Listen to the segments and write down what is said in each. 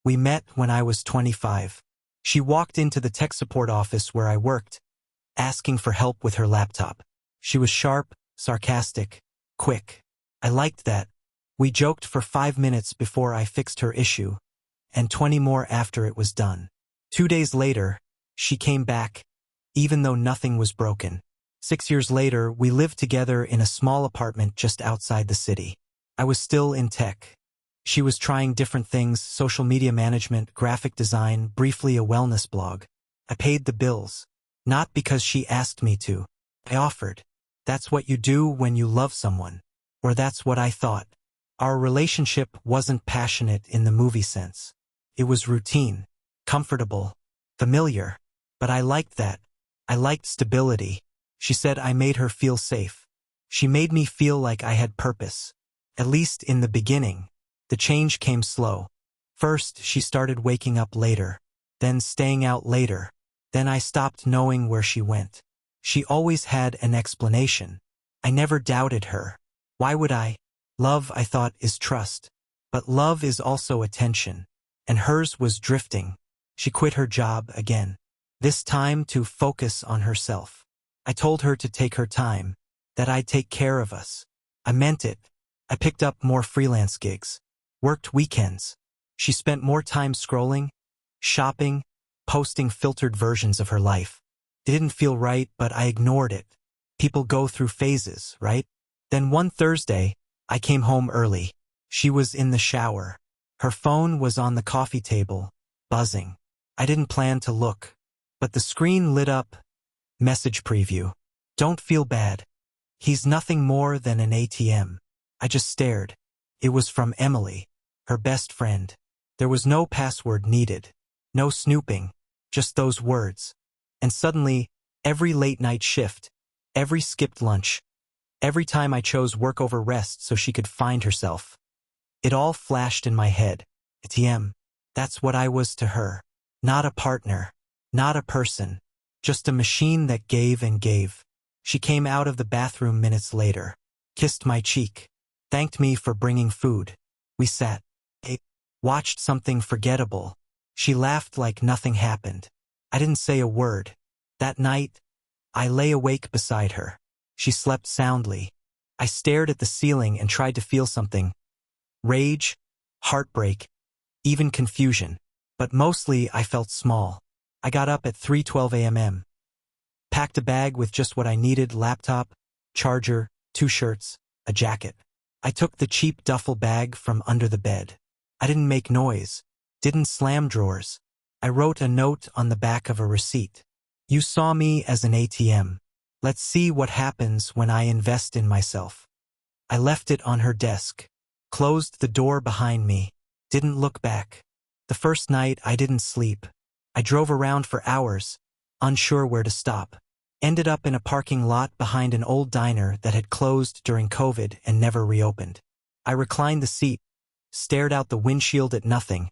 We met when I was 25. She walked into the tech support office where I worked, asking for help with her laptop. She was sharp, sarcastic, quick. I liked that. We joked for 5 minutes before I fixed her issue, and 20 more after it was done. 2 days later, she came back, even though nothing was broken. 6 years later, we lived together in a small apartment just outside the city. I was still in tech. She was trying different things: social media management, graphic design, briefly a wellness blog. I paid the bills. Not because she asked me to. I offered. That's what you do when you love someone. Or that's what I thought. Our relationship wasn't passionate in the movie sense. It was routine, comfortable, familiar. But I liked that. I liked stability. She said I made her feel safe. She made me feel like I had purpose. At least in the beginning. The change came slow. First, she started waking up later, then staying out later. Then I stopped knowing where she went. She always had an explanation. I never doubted her. Why would I? Love, I thought, is trust. But love is also attention. And hers was drifting. She quit her job again. This time to focus on herself. I told her to take her time, that I'd take care of us. I meant it. I picked up more freelance gigs. Worked weekends. She spent more time scrolling, shopping, posting filtered versions of her life. It didn't feel right, but I ignored it. People go through phases, right? Then one Thursday, I came home early. She was in the shower. Her phone was on the coffee table, buzzing. I didn't plan to look, but the screen lit up. Message preview. Don't feel bad. He's nothing more than an ATM. I just stared. It was from Emily, her best friend. There was no password needed. No snooping. Just those words. And suddenly, every late-night shift, every skipped lunch, every time I chose work over rest so she could find herself, it all flashed in my head. ATM. That's what I was to her. Not a partner. Not a person. Just a machine that gave and gave. She came out of the bathroom minutes later, kissed my cheek, thanked me for bringing food. We sat, ate, watched something forgettable. She laughed like nothing happened. I didn't say a word. That night, I lay awake beside her. She slept soundly. I stared at the ceiling and tried to feel something. Rage, heartbreak, even confusion. But mostly I felt small. I got up at 3:12 a.m. Packed a bag with just what I needed: laptop, charger, 2 shirts, a jacket. I took the cheap duffel bag from under the bed. I didn't make noise, didn't slam drawers. I wrote a note on the back of a receipt. You saw me as an ATM. Let's see what happens when I invest in myself. I left it on her desk, closed the door behind me, didn't look back. The first night I didn't sleep. I drove around for hours, unsure where to stop. Ended up in a parking lot behind an old diner that had closed during COVID and never reopened. I reclined the seat, stared out the windshield at nothing,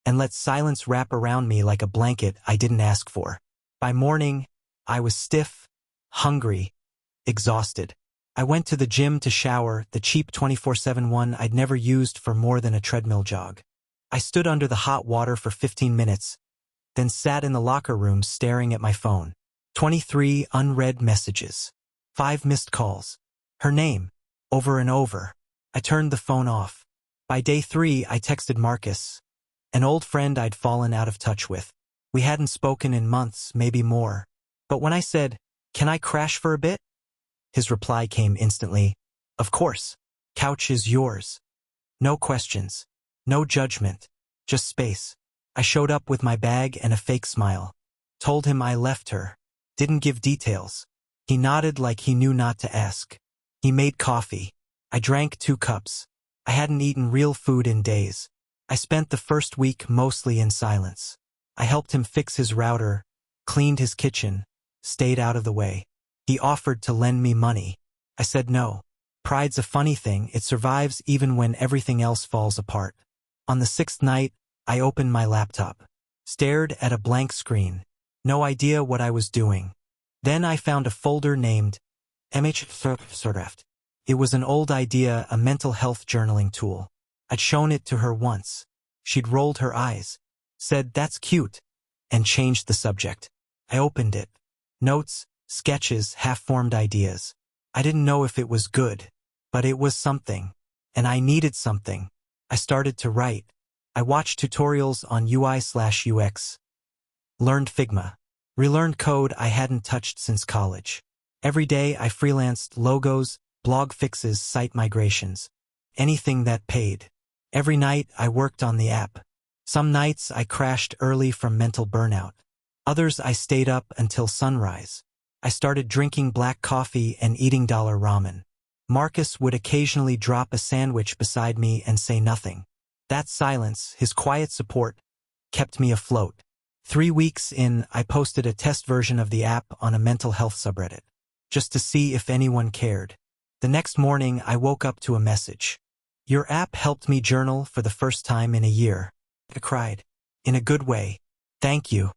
and let silence wrap around me like a blanket I didn't ask for. By morning, I was stiff, hungry, exhausted. I went to the gym to shower, the cheap 24/7 one I'd never used for more than a treadmill jog. I stood under the hot water for 15 minutes, then sat in the locker room staring at my phone. 23 unread messages. 5 missed calls. Her name, over and over. I turned the phone off. By day 3, I texted Marcus, an old friend I'd fallen out of touch with. We hadn't spoken in months, maybe more. But when I said, "Can I crash for a bit?" his reply came instantly. "Of course. Couch is yours." No questions. No judgment. Just space. I showed up with my bag and a fake smile. Told him I left her. Didn't give details. He nodded like he knew not to ask. He made coffee. I drank 2 cups. I hadn't eaten real food in days. I spent the first week mostly in silence. I helped him fix his router, cleaned his kitchen, stayed out of the way. He offered to lend me money. I said no. Pride's a funny thing, it survives even when everything else falls apart. On the 6th night, I opened my laptop. Stared at a blank screen. No idea what I was doing. Then I found a folder named MH. It was an old idea, a mental health journaling tool. I'd shown it to her once. She'd rolled her eyes, said, "That's cute," and changed the subject. I opened it. Notes, sketches, half-formed ideas. I didn't know if it was good, but it was something. And I needed something. I started to write. I watched tutorials on UI/UX. Learned Figma. Relearned code I hadn't touched since college. Every day I freelanced logos, blog fixes, site migrations. Anything that paid. Every night I worked on the app. Some nights I crashed early from mental burnout. Others I stayed up until sunrise. I started drinking black coffee and eating dollar ramen. Marcus would occasionally drop a sandwich beside me and say nothing. That silence, his quiet support, kept me afloat. 3 weeks in, I posted a test version of the app on a mental health subreddit, just to see if anyone cared. The next morning, I woke up to a message. "Your app helped me journal for the first time in a year." I cried. In a good way. "Thank you."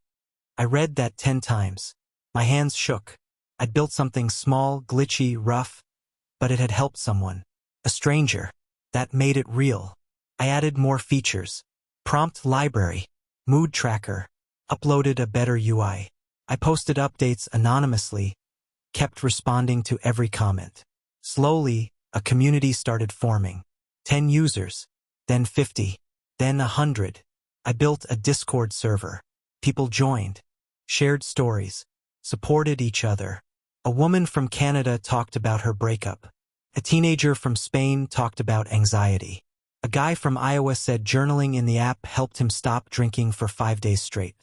I read that 10 times. My hands shook. I'd built something small, glitchy, rough, but it had helped someone. A stranger. That made it real. I added more features. Prompt library. Mood tracker. Uploaded a better UI. I posted updates anonymously, kept responding to every comment. Slowly, a community started forming. 10 users, then 50, then 100. I built a Discord server. People joined, shared stories, supported each other. A woman from Canada talked about her breakup. A teenager from Spain talked about anxiety. A guy from Iowa said journaling in the app helped him stop drinking for 5 days straight.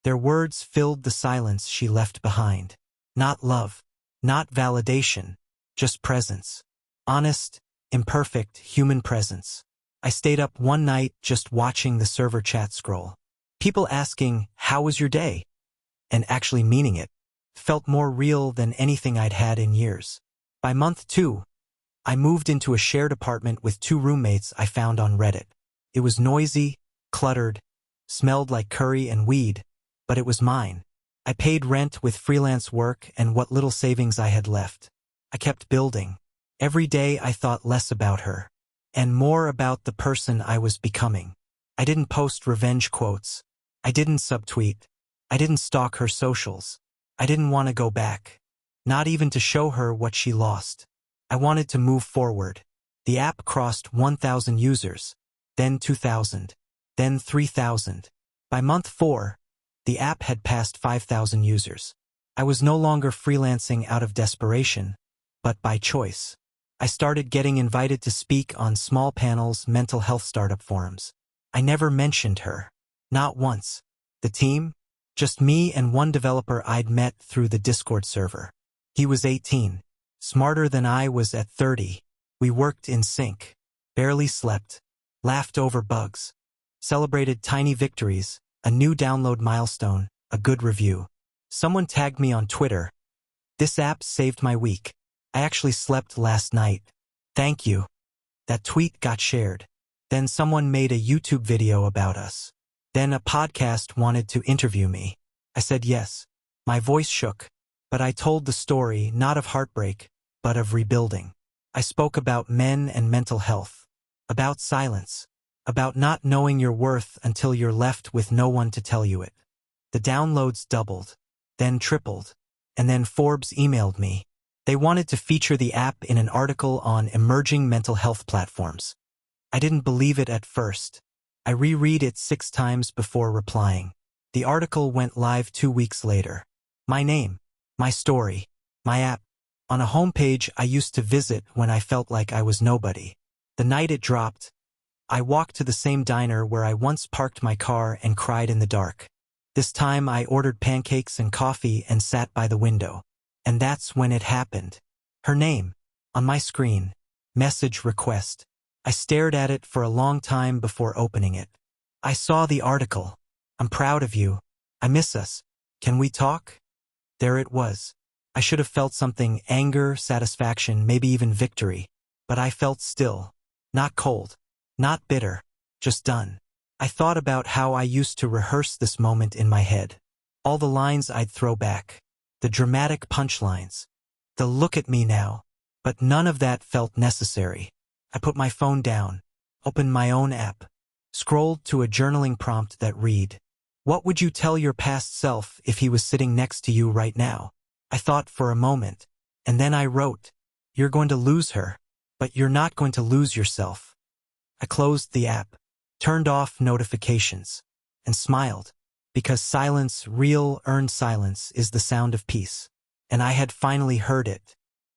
Their words filled the silence she left behind. Not love, not validation, just presence. Honest, imperfect, human presence. I stayed up one night just watching the server chat scroll. People asking, "How was your day?" and actually meaning it. Felt more real than anything I'd had in years. By month 2, I moved into a shared apartment with 2 roommates I found on Reddit. It was noisy, cluttered, smelled like curry and weed, but it was mine. I paid rent with freelance work and what little savings I had left. I kept building. Every day I thought less about her, and more about the person I was becoming. I didn't post revenge quotes. I didn't subtweet. I didn't stalk her socials. I didn't want to go back. Not even to show her what she lost. I wanted to move forward. The app crossed 1,000 users, then 2,000, then 3,000. By month 4, the app had passed 5,000 users. I was no longer freelancing out of desperation, but by choice. I started getting invited to speak on small panels, mental health startup forums. I never mentioned her. Not once. The team? Just me and one developer I'd met through the Discord server. He was 18. Smarter than I was at 30. We worked in sync. Barely slept. Laughed over bugs. Celebrated tiny victories. A new download milestone, a good review. Someone tagged me on Twitter. "This app saved my week. I actually slept last night. Thank you." That tweet got shared. Then someone made a YouTube video about us. Then a podcast wanted to interview me. I said yes. My voice shook, but I told the story not of heartbreak, but of rebuilding. I spoke about men and mental health, about silence, about not knowing your worth until you're left with no one to tell you it. The downloads doubled, then tripled, and then Forbes emailed me. They wanted to feature the app in an article on emerging mental health platforms. I didn't believe it at first. I reread it 6 times before replying. The article went live 2 weeks later. My name, my story, my app, on a homepage I used to visit when I felt like I was nobody. The night it dropped, I walked to the same diner where I once parked my car and cried in the dark. This time I ordered pancakes and coffee and sat by the window. And that's when it happened. Her name, on my screen, message request. I stared at it for a long time before opening it. I saw the article. "I'm proud of you. I miss us. Can we talk?" There it was. I should have felt something, anger, satisfaction, maybe even victory. But I felt still. Not cold. Not bitter. Just done. I thought about how I used to rehearse this moment in my head. All the lines I'd throw back. The dramatic punchlines. The "look at me now." But none of that felt necessary. I put my phone down. Opened my own app. Scrolled to a journaling prompt that read, "What would you tell your past self if he was sitting next to you right now?" I thought for a moment, and then I wrote, "You're going to lose her, but you're not going to lose yourself." I closed the app, turned off notifications, and smiled, because silence, real, earned silence, is the sound of peace. And I had finally heard it.